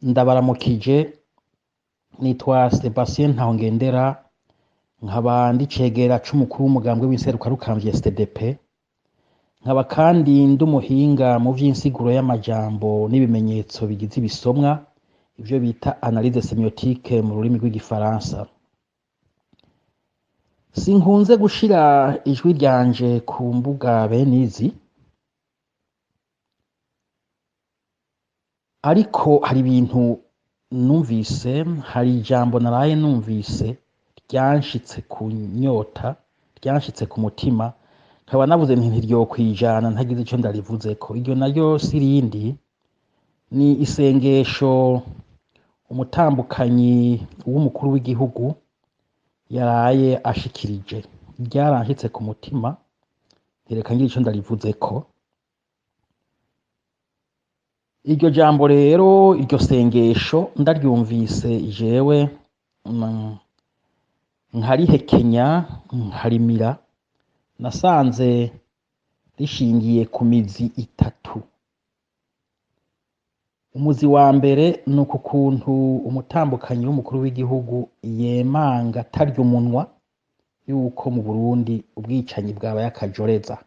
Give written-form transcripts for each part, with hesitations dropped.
Ndabaramukije, nitwa Sebasiyano Ntahongendera, nkaba ndi cegera c'umukuru w'umugambwe w'inserukarukamvye CDP, nkaba kandi ndi umuhinga mu vy'insiguro y'amajambo n'ibimenyetso bigize ibisomwa, ivyo bita analyse semiotique mu rurimi rw'igifaransa. Sinkunze gushira ijwi ryanje ku mbuga bene izi, ariko hari ibintu numvise, hari ijambo naraye numvise ryanshitse ku nyota, ryanshitse ku mutima, nkaba navuze nti ntiryokwijana ntagize ico ndarivuzeko. Iryo naryo si rindi, ni isengesho umutambukanyi w'umukuru w'igihugu yaraye ashikirije. Ryaranshitse ku mutima, ntireka ngire ico ndarivuzeko. Iryo jambo rero, iryo sengesho ndaryumvise jewe nkarihekenya nkarimira, nasanze rishingiye ku mizi itatu. Umuzi wa mbere ni uku kuntu umutambukanyi w'umukuru w'igihugu yemanga atarya umunwa yuko mu Burundi ubwicanyi bwabaye akajoreza.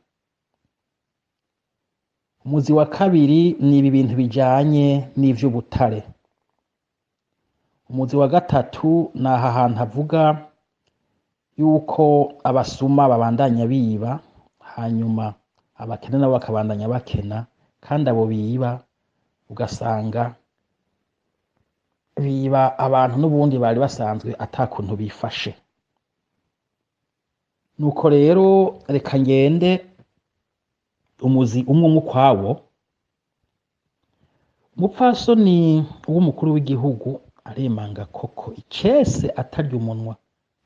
Umuzi wa kabiri ni ibi bintu bijanye n'ivy'ubutare. Umuzi wa gatatu ni aha hantu havuga yuko abasuma babandanya biba, hanyuma abakene nabo bakabandanya bakena, kandi abo biba ugasanga biba abantu n'ubundi bari basanzwe ata kuntu bifashe. Nuko rero reka ngende umuzi umwe ukwawo. Umupfasoni w'umukuru w'igihugu aremanga koko icese atarya umunwa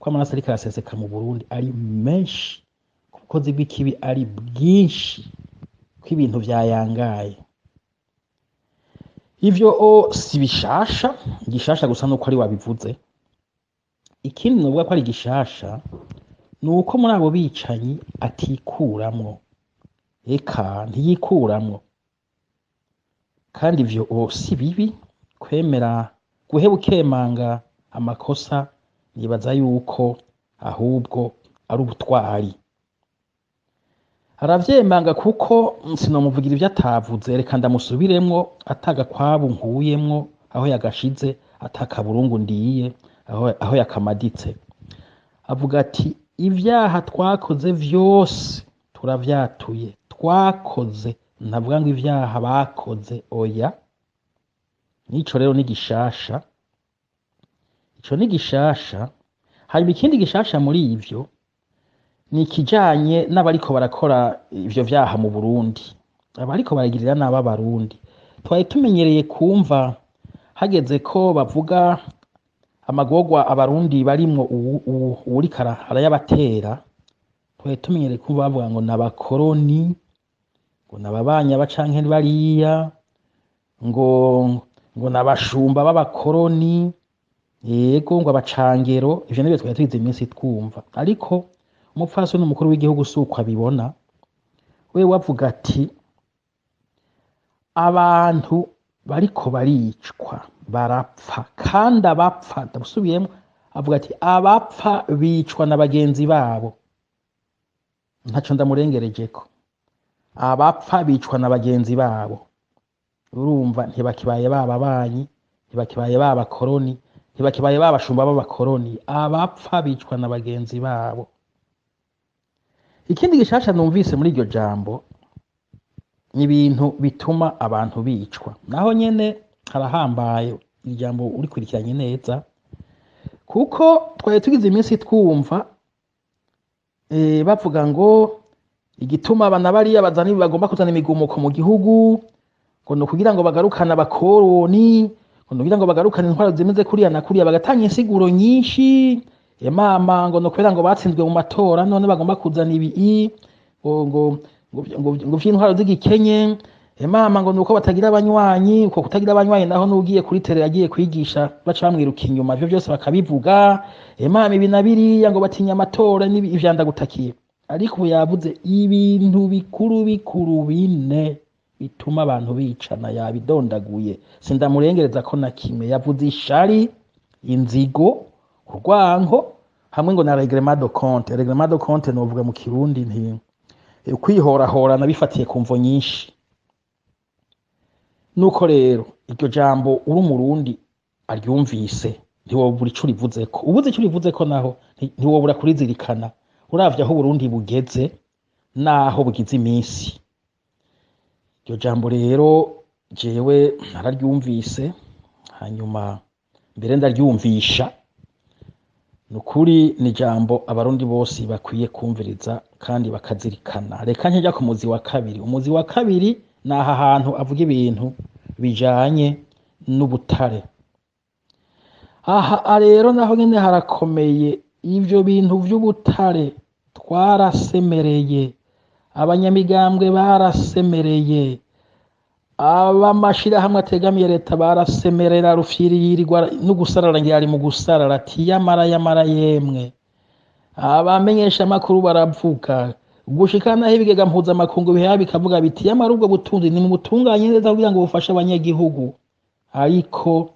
ko amaraso ariko araseseka mu Burundi ari menshi, ko ubukozi bw'ikibi ari bwinshi, ko ibintu vyayangaye. Ivyo si bishasha, igishasha gusa nuko ari wabivuze. Ikindi novuga ko ari gishasha nuko muri abo bicanyi atikuramwo, eka ntiyikuramwo. Kandi ivyo si bibi, kwemera guheba ukemanga amakosa, nibaza yuko ahubwo ari ubutwari. Aravyemanga kuko sinomuvugira ivyo atavuze, reka ndamusubiremwo atagakwabu nkuyemwo aho yagashize, atakaburungu ndiye aho yakamaditse. Avuga ati ivyaha twakoze vyose turavyatuye, twakoze, ntavuga ngo ivyaha bakoze, oya. Nico rero ni gishasha, ico ni gishasha. Hanyuma ikindi gishasha muri ivyo ni ikijanye n'abariko barakora ivyo vyaha mu Burundi, abariko baragirira nabi abarundi. Twari tumenyereye kumva hageze ko bavuga amagorwa abarundi barimwo uwuriko arayabatera, twari tumenyereye kumva bavuga ngo n'abakoroni, ngo n'ababanya bacanke bariya, ngo n'abashumba b'abakoroni, yego ngo abacangero. Ivyo nivyo twari tugize iminsi twumva, ariko umupfasoni n'umukuru w'igihugu suko abibona. We wavuga ati abantu bariko baricwa barapfa, kandi abapfa, ndabusubiyemwo, avuga ati abapfa bicwa na bagenzi babo. Ntaco ndamurengerejeko, abapfa bicwa na bagenzi babo. Urumva ntibakibaye bababanyi, ntibakibaye babakoroni, ntibakibaye babashumba b'abakoroni, abapfa bicwa na bagenzi babo. Ikindi gishasha numvise muri iryo jambo ni ibintu bituma abantu bicwa. Naho nyene harahambaye ijambo urikurikiranye neza, kuko twari tugize iminsi twumva bavuga ngo igituma abana bariya bagomba kuzana imigumuko mu gihugu, ngo ni ukugira ngo bagarukane abakoroni, ngo ni ukugira ngo bagarukane intwaro zimeze kuriya na kuriya, bagatanga insiguro nyinshi. Mama ngo no kubera ngo batsinzwe mu matora none bagomba kuzana ibi ngo vy'intwaro z'igikenye. Mama ngo nuko batagira abanywanyi, uko kutagira abanywanyi naho nugiye kuri tele yagiye kwigisha baca bamwiruka inyuma, ivyo byose bakabivuga. Mama ibi na biriya ngo batinya amatora n'ivyanda gutakiye. Ariko yavuze ibintu bikuru bine bituma abantu bicana yabidondaguye sindamurengereza ko na kimwe yavuze ishari inzigo urwanko hamwe ngo na reglement de compte novuga mu kirundi nti kwihorahorana bifatiye ku mvo nyinshi. Nuko rero iryo jambo uri umurundi aryumvise ntiwobura ico urivuzeko, ubuze ico urivuzeko naho ntiwobura kurizirikana uravye aho Burundi bugeze naho bugize iminsi. Iryo jambo rero jewe nararyumvise hanyuma mbere ndaryumvisha. Nukuri ni jambo abarundi bose bakwiye kumviriza kandi bakazirikana. Reka njya ku muzi wa kabiri. Umuzi wa kabiri ni aha hantu avuga ibintu bijanye n'ubutare. Aha rero naho nyene harakomeye. Ivyo bintu vy'ubutare twarasemereye, abanyamigambwe barasemereye, abamashirahamwe ategamiye leta barasemerera rufyiririrwa no gusarara ngiyari mu gusarara ati yamara yemwe. Abamenyesha makuru baravuga gushikana aho ibigega mpuzamakungu biha bikavuga biti yamara ubwo butunzi ni mu butunganye neza kugira ngo bufashe abanyagihugu, ariko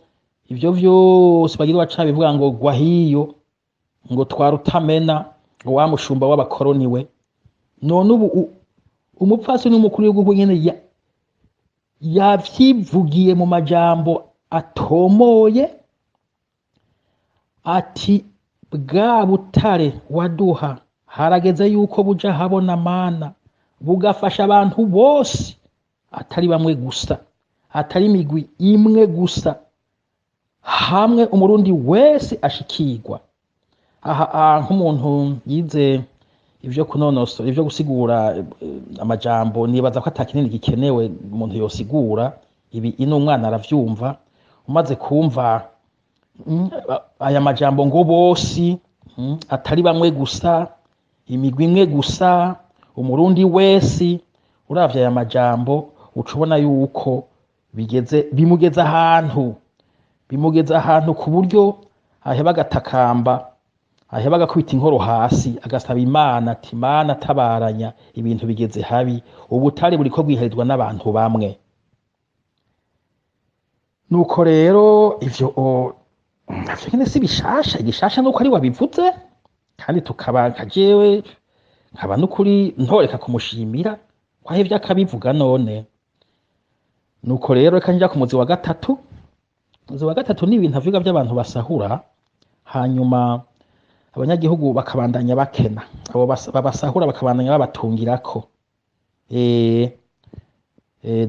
ivyo vyose bagira bacabivuga ngo gwa hiyo ngo twarutamena ngo wamushumba w'abakoroni we. None ubu umupfasi n'umukuru w'igihugu nyene yavyivugiye mu majambo atomoye ati bwa butare waduha harageze yuko buja habona mana bugafasha abantu bose atari bamwe gusa, atari imigwi imwe gusa, hamwe umurundi wese ashikirwa. Aha nk'umuntu yize ivyo kunonosora ivyo gusigura amajambo nibaza ko atakinini gikenewe umuntu yosigura ibi ino umwana aravyumva. Umaze kumva aya majambo ngo bose atari bamwe gusa, imigwi imwe gusa, umurundi wese, uravye aya majambo ucubona yuko bimugeza ahantu ku buryo aheba agatakamba, aheba agakubita inkoro hasi agasaba Imana ati Imana tabaranya ibintu bigeze habi, ubutare buriko bwiharizwa n'abantu bamwe. Nuko rero ivyo nyene si bishasha, igishasha nuko ari wabivuze kandi tukaba nkajewe nkaba n'ukuri ntoreka kumushimira kwahevye akabivuga. None nuko rero reka njya ku muzi wa gatatu. Muzi wa gatatu ni ibintu avuga by'abantu basahura hanyuma abanyagihugu bakabandanya bakena, abo babasahura bakabandanya babatungirako.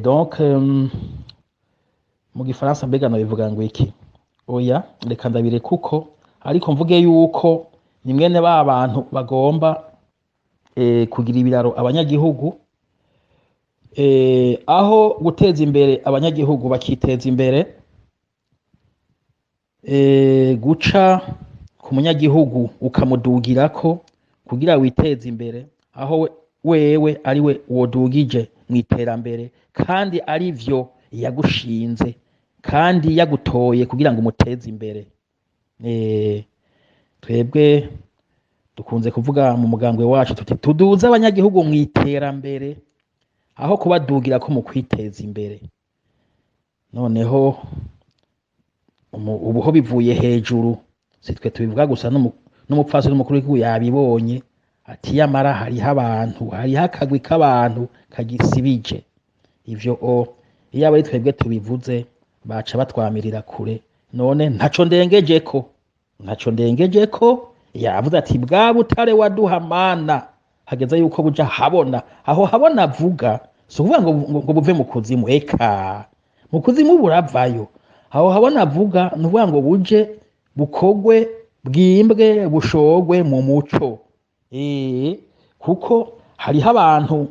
Donc mu gifaransa mbega no bivuga ngo iki? Oya reka ndabire kuko ariko mvuge yuko ni mwene ba bantu bagomba kugira ibiraro abanyagihugu, aho guteza imbere abanyagihugu bakiteza imbere, guca ku munyagihugu ukamudugirako kugira witeze imbere, aho wewe ari we wodugije mwiterambere kandi ari vyo yagushinze kandi yagutoye kugira ngo umuteze imbere. Twebwe dukunze kuvuga mu mugambwe wacu tuti tuduze abanyagihugu mwiterambere aho kubadugira ko mu kwiteza imbere. Noneho ubuho bivuye hejuru, sitwe tubivuga gusa n'umupfasi n'umukuru w'igihugu yabibonye ati yamara hariho abantu, hariho akagwi k'abantu kagisibije. Ivyo iyo aba twebwe tubivuze baca batwamirira kure. None ntaco ndengejeko yavuze ati bwa butare waduha mana hageze yuko buja habona. Aho habona avuga si ukuvuga ngo buve mu kuzimu, eka mu kuzimu buravayo. Aho habona avuga ni ukuvuga ngo buje bukogwe, bwimbwe, bushogwe mu muco. Kuko hariho abantu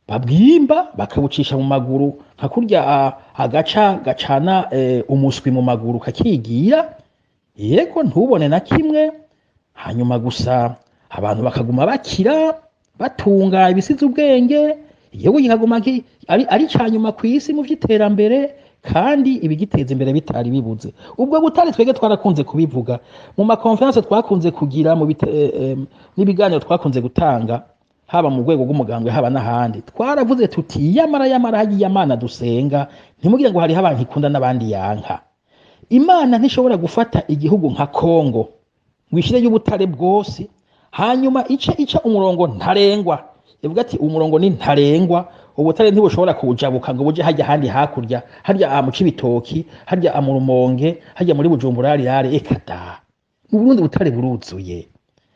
babwimba bakabucisha mu maguru nka kurya agaca gacana umuswi mu maguru kakigira, yego ntubone na kimwe. Hanyuma gusa abantu bakaguma bakira batunga ibisize ubwenge, igihugu kikaguma ari cyanyuma ku isi mu vy'iterambere kandi ibigiteza imbere bitari bibuze. Ubwo butare twege twarakunze kubivuga mu makonferense twakunze kugira mu n'ibiganiro twakunze gutanga. haba mu rwego rw'umugambwe haba n'ahandi twaravuze tuti yamara hagiye Imana dusenga ntimugire ngo hariho abantu ikunda n'abandi yanka. Imana ntishobora gufata igihugu nka Kongo ngo ishire y'ubutare bwose hanyuma ica umurongo ntarengwa ivuga ati umurongo ni ntarengwa, ubutare ntibushobora kujabuka ngo buje hajya handi hakurya, harya mu Cibitoki, harya mu Rumonge, harya muri Bujumbura yari ekada. Mu Burundi ubutare buruzuye.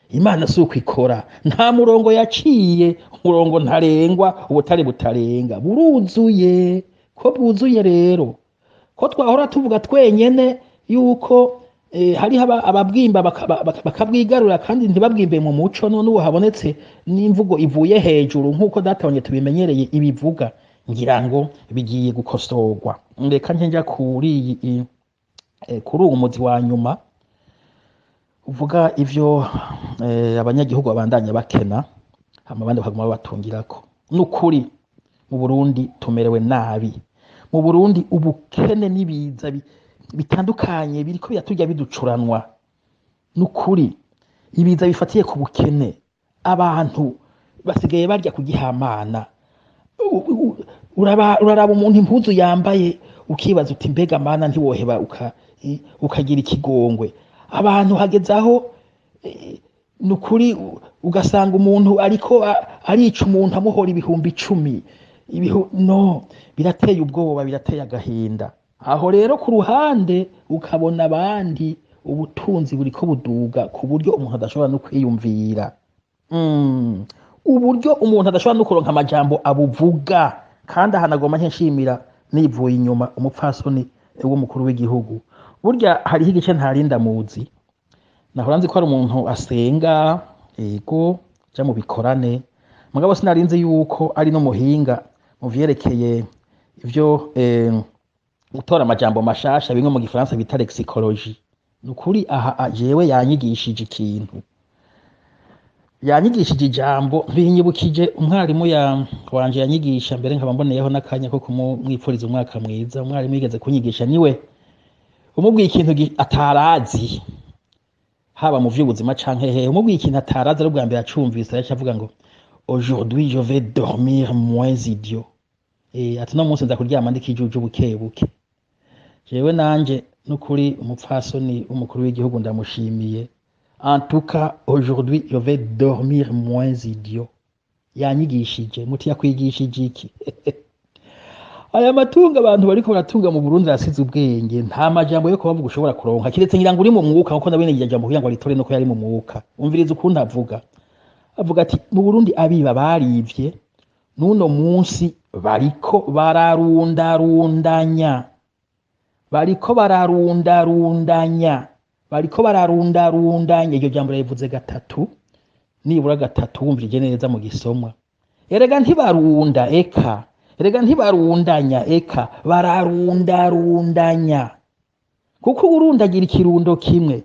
Imana si uko ikora, nta murongo yaciye, umurongo ntarengwa, ubutare butarenga, buruzuye. Ko bwuzuye rero, ko twahora tuvuga twenyene yuko hariho ababwimba bakabwigarura kandi ntibabwimbe mu muco, none ubu habonetse n'imvugo ivuye hejuru nk'uko databonye tubimenyereye ibivuga, ngira ngo bigiye gukosorwa. Reka nja kuri uwo muzi wa nyuma uvuga ivyo abanyagihugu babandanya bakena hama abandi bakaguma babatungirako. N'ukuri mu Burundi tumerewe nabi. Mu Burundi ubukene n'ibiza bitandukanye biriko biraturya biducuranwa. N'ukuri ibiza bifatiye ku bukene, abantu basigaye barya kugihamana. Uraraba umuntu impuzu yambaye ukibaza uti mbega mana ntiwoheba ukagira ikigongwe. Abantu hagezaho n'ukuri ugasanga umuntu ariko arica umuntu amuhora ibihumbi 10. No, birateye ubwoba, birateye agahinda. Aho rero ku ruhande ukabona abandi ubutunzi buriko buduga ku buryo umuntu adashobora no kwiyumvira. Uburyo umuntu adashobora no kuronka amajambo abuvuga. Kandi ahanagoma nshimira nivuye inyuma umupfasoni w'umukuru w'igihugu. Burya hariho igice ntarinda muzi. Nahora nzi ko ari umuntu asenga, ego ja mu bikorane. Mugabo sinarinzi yuko ari no muhinga mu vyerekeye ivyo gutora amajambo mashasha bimwe mu gifaransa bita lexicologie. Nukuri aha jewe yanyigishije ikintu. Yanyigishije ijambo binyibukije umwarimu wanje yanyigisha mbere nkaba mboneyeho n'akanya ko kumwipfuriza umwaka mwiza. Umwarimu yigeze kunyigisha niwe umubwiye ikintu atarazi haba mu vy'ubuzima canke hehe, umubwiye ikintu atarazi ari bwa mbere acumvise yacavuga ngo aujourd'hui je vais dormir moins idiot. Ati no munsi nza kuryama ndikijuju bukebuke. Jewe nanje n'ukuri umupfasoni umukuru w'igihugu ndamushimiye. En tout cas aujourd'hui je vais dormir moins idiot. Yanyigishije muti yakwigishije iki? Aya matunga abantu bariko baratunga mu Burundi asize ubwenge, nta majambo yo kubavuga ushobora kuronka kiretse ngira ngo uri mu mwuka kuko nabene iryo jambo kugira ngo ritore no ko yari mu mwuka. Umviriza ukuntu avuga ati mu Burundi abiba barivye nuno munsi bariko bararundarundanya. Iryo jambo rivuze gatatu, nibura gatatu wumvirije neza mu gisomwa. Erega ntibarunda eka, erega ntibarundanya eka, bararundarundanya. Kuko urundagira ikirundo kimwe,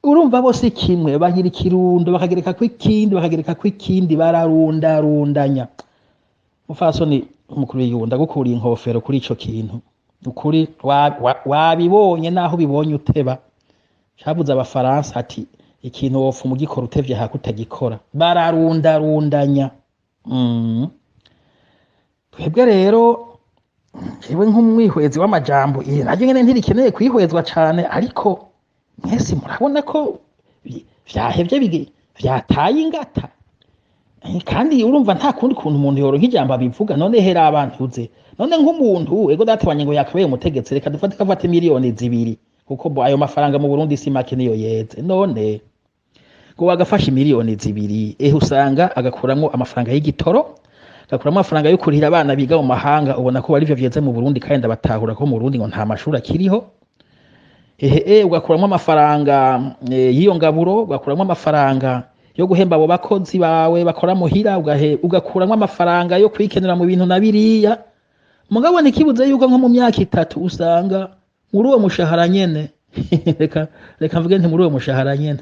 urumva bose kimwe, bagira ikirundo bakagereka kw'ikindi bararundarundanya. Mufasoni umukuru w'igihugu ndagukuriye inkofero kuri ico kintu. Ukuri wabibonye naho bibonye uteba. Cabuze abafaransa ati ikintu wofu umugikora utevye hakutagikora. Bararundarundanya. Twebwe rero jewe nk'umwihwezi w'amajambo naryo nyene ntirikeneye kwihwezwa cane, ariko mwese murabona ko vyahevye vyataye ingata. Kandi urumva nta kundi kuntu umuntu yoro nk'ijambo abivuga. None hera abantu uze, none nk'umuntu ego databanye ngo yakabaye umutegetsi, reka dufate kavate miliyoni 2 kuko ayo mafaranga mu Burundi si make niyo yeze. None ngo wagafashe miliyoni 2 usanga agakuramwo amafaranga y'igitoro, agakuramwo amafaranga yo kurihira abana biga mu mahanga. Ubona ko bari byo vyeze mu Burundi kandi ndabatahura ko mu Burundi ngo nta mashuri akiriho. Ugakuramwo amafaranga y'iyo ngaburo, ugakuramwo amafaranga yo guhemba abo bakozi bawe bakora muhira, ugakuramwo amafaranga yo kwikenera mu bintu na biriya. Mugabo nikibuze yuko nko mu myaka 3 usanga muri uwo mushahara nyene reka mvuge nti muri uwo mushahara nyene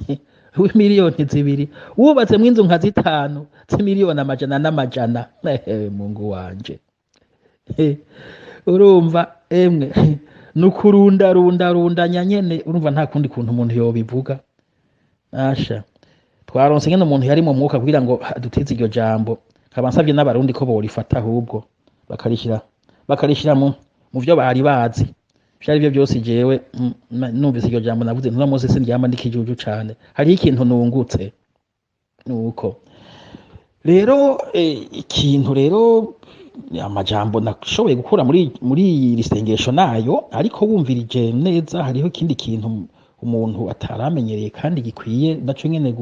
miliyoni 2 wubatse mu inzu nka 5 miliyoni amajana. Mungu wanje, urumva emwe nukurundarundanya nyene. Urumva nta kundi kuntu umuntu yobivuga. Asha twaronse ngene umuntu yari mu mwuka kugira ngo dutize iryo jambo, nkaba nsavye n'abarundi ko borifata ahubwo bakarishira mu vyo bari bazi. Vyari byo byose jewe numvise iryo jambo navuze ntuno munsi sindyama ndikijuju cane, hariho ikintu nungutse. Nuko rero ikintu rero amajambo nashoboye gukura muri iri sengesho nayo, ariko wumvirije neza hariho ikindi kintu umuntu ataramenyereye kandi gikwiye naco nyene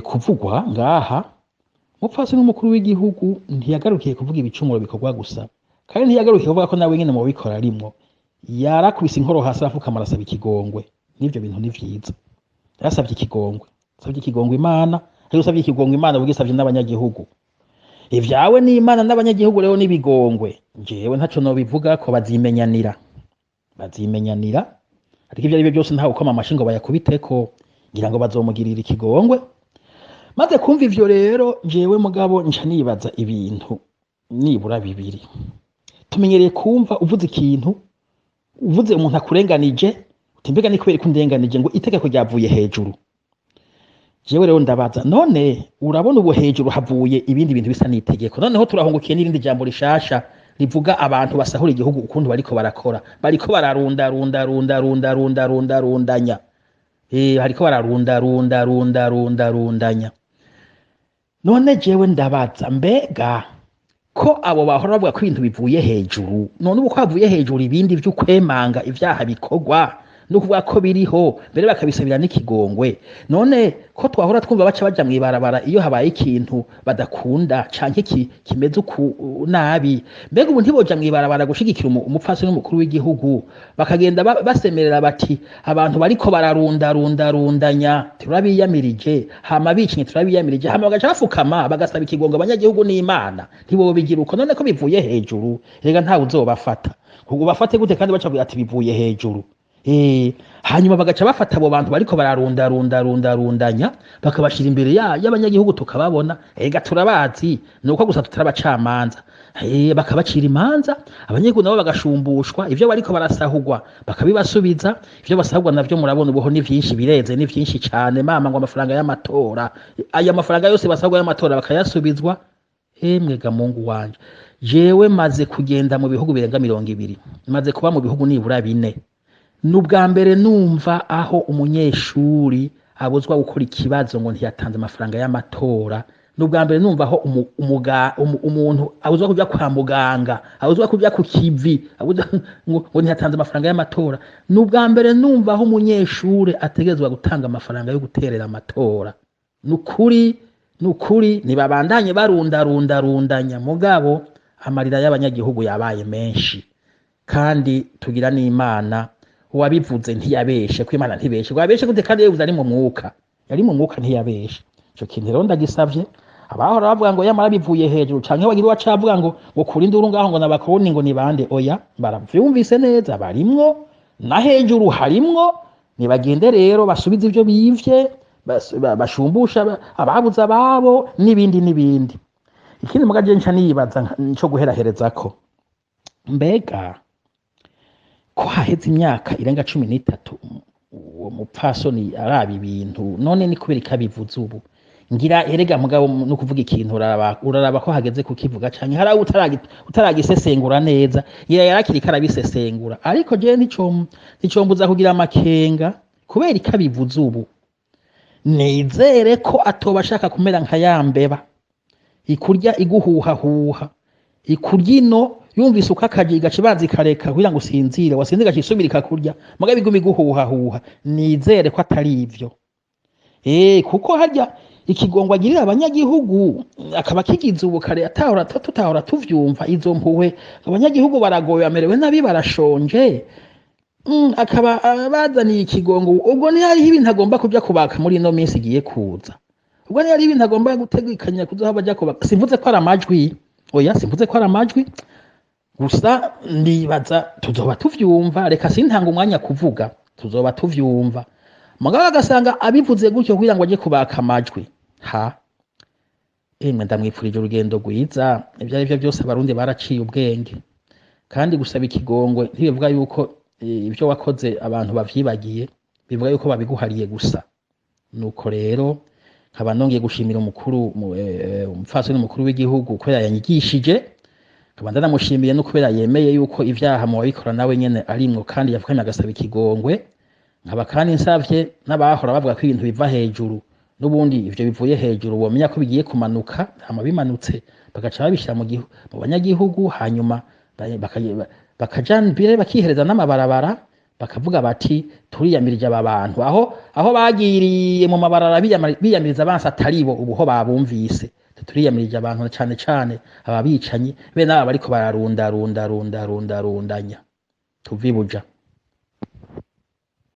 kuvugwa ngaha. Umupfasoni n'umukuru w'igihugu ntiyagarukiye kuvuga ibicumuro bikorwa gusa, kandi ntiyagarukiye kuvuga ko nawe nyene mu bikora arimwo. Yarakubise inkoro hasi afukama arasaba ikigongwe. N'ivyo bintu ni vyiza. Yarasavye ikigongwe, savye ikigongwe Imana, ariko savye ikigongwe Imana bugisavye n'abanyagihugu. Ivyawe n'Imana n'abanyagihugu rero n'ibigongwe, jewe ntaco nobivuga ko bazimenyanira, ariko ivyo ari byo byose ntawe ukoma amashi ngo bayakubiteko, ngira ngo bazomugirira ikigongwe. Maze kumva ivyo rero jewe mugabo nca nibaza ibintu nibura bibiri. Tumenyereye kumva uvuze ikintu, uvuze umuntu akurenganije, utimbega ni kubera ko undenganije ngo itegeko ryavuye hejuru. Jewe rero ndabaza, none urabona ubu hejuru havuye ibindi bintu bisa n'itegeko, noneho turahungukiye n'irindi jambo rishasha rivuga abantu basahura igihugu ukuntu bariko barakora, bariko bararundanya, hariko bararundanya. None jewe ndabaza, mbega ko abo bahora bavuga ko ibintu bivuye hejuru, none ubu ko havuye hejuru ibindi vy'ukwemanga ivyaha bikorwa no kuvuga ko biriho mbere bakabisabira n'ikigongwe, none ko twahora twumva baca baja mwibarabara iyo habaye ikintu badakunda canke kimeze nabi, mbega ubu ntiboja mwibarabara gushigikira umupfasoni n'umukuru w'igihugu, bakagenda basemerera bati abantu bariko bararundanya turabiyamirije, hama bicinye turabiyamirije, hama bagaca bafukama bagasaba ikigongwe abanyagihugu n'Imana, ntibobigira uko. None ko bivuye hejuru rega ntawe uzobafata, ubwo bafate gute kandi baca ati bivuye hejuru? Hanyuma bagaca bafata abo bantu bariko bararundanya bakabashira imbere y'abanyagihugu tukababona, ega turabazi nuko gusa tutarabacamanza, bakabacira imanza, abanyagihugu nabo bagashumbushwa, ivyo bariko barasahurwa bakabibasubiza. Ivyo basahurwa navyo murabona ubuho ni vyinshi, bireze ni vyinshi cane, mama ngo amafaranga y'amatora, aya mafaranga yose basahurwa y'amatora bakayasubizwa. Mwega Mungu wanje, jewe maze kugenda mu bihugu birenga 200, maze kuba mu bihugu nibura 4. Nubwa mbere numva aho umunyeshuri abuzwa gukora ikibazo ngo ntiyatanze amafaranga y'amatora. Nubwa mbere numva aho umuntu abuzwa kujya kwa muganga, abuzwa kujya ku kivi, ngo ntiyatanze amafaranga y'amatora. Nubwa mbere numva aho umunyeshuri ategerezwa gutanga amafaranga yo guterera amatora. Nukuri nibabandanye barundanya, mugabo amarira y'abanyagihugu yabaye menshi, kandi tugira n'Imana uwabivuze ntiyabeshe, ko Imana ntibeshe. Wabeshe gute kandi yevuze ari mu mwuka? Yari mu mwuka ntiyabeshe. Ico kintu rero ndagisavye abahora bavuga ngo yamara bivuye hejuru, canke bagira wacavuga ngo kuri nduru ngaho ngo nabakoroni ngo nibande, oya baravyumvise neza, barimwo na hejuru harimwo. Nibagende rero basubize ivyo bivye, bashumbusha ababuze ababo n'ibindi. Ikindi mugaje nca nibaza nico guheraherezako, mbega ko haheze imyaka irenga 13 uwo mupfasoni araba ibintu, none ni kubera ikabivuze ubu? Ngira erega mugabo no kuvuga ikintu uraraba ko hageze kukivuga canke hari utaragisesengura neza, yarakiri karabisesengura. Ariko je nticombuza kugira amakenga kubera ikabivuze ubu. Nizere ko atoba ashaka kumera nka yambeba ikurya iguhuha, ikurya ino yumvise ukakaje gacibanzi kareka kugira ngo usinzire, wasinzira cisubira ikakurya mugabe igumi guhuha. Nizere ko atari ivyo, kuko harya ikigongwa agirira abanyagihugu akaba kigize ubu kare tutahora tuvyumva. Izo mpuhwe abanyagihugu baragoye, amerewe nabi, barashonje, akaba bazaniye ikigongo. Ubwo ni hariho ibintu agomba kujya kubaka muri ino minsi igiye kuza, ubwo ni hariho ibintu agomba gutegekanya kuzaho bajya kubaka. Simvuze ko ari amajwi, oya simvuze ko ari amajwi gusa, ndibaza tuzoba tuvyumva. Reka sintanga umwanya kuvuga, tuzoba tuvyumva. Mugabo agasanga abivuze gutyo kugira ngo aje kubaka amajwi. Ndamwipfurije urugendo rwiza. Ibyo ari byo byose abarundi baraciye ubwenge, kandi gusaba ikigongwe ntibivuga yuko ibyo wakoze abantu bavyibagiye, bivuga yuko babiguhariye gusa. nuko rero nkaba nongeye gushimira umupfasoni mukuru w'igihugu kubera yanyigishije, nkaba ndanamushimiye no kubera yemeye yuko ivyaha mu babikora nawe nyene arimwo kandi yafukamye agasaba ikigongwe, nkaba kandi nsavye n'abahora bavuga ko ibintu biva hejuru n'ubundi ivyo bivuye hejuru bomenya ko bigiye kumanuka, hama bimanutse bagaca babishira mu banyagihugu, hanyuma bakaja mbere bakihereza n'amabarabara bakavuga bati turiyamirije aba bantu, aho bagiriye mu mabarabara biyamiriza abansi ataribo, ubu ho babumvise turiyamirije abantu cane cane aba bicanyi be n'aba bariko bararundanya tuvibuja.